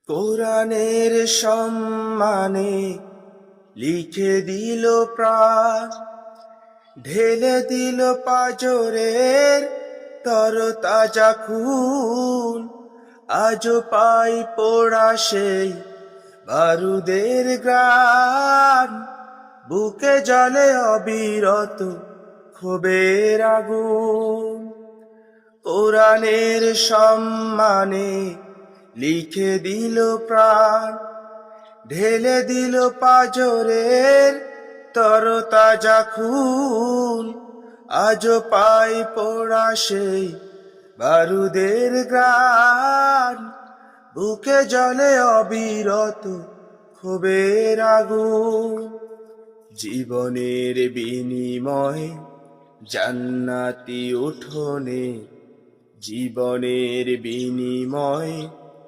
কোরআনের সম্মানে লিখে দিল প্রাণ, ঢেলে দিল পাজরের তরতাজা খুন। আজও পাই পোড়া সেই বারুদের গ্রান, বুকে জ্বলে অবিরত ক্ষোভের আগুন। কোরআনের সম্মানে লিখে দিল প্রাণ, ঢেলে দিল পাজরের তরতাজা খুন। আজও পাই পোড়া সেই বারুদের গ্রান, বুকে জ্বলে অবিরত ক্ষোভের আগুন। জীবনের বিনিময়ে জান্নাতি উঠোনে, জীবনের বিনিময়ে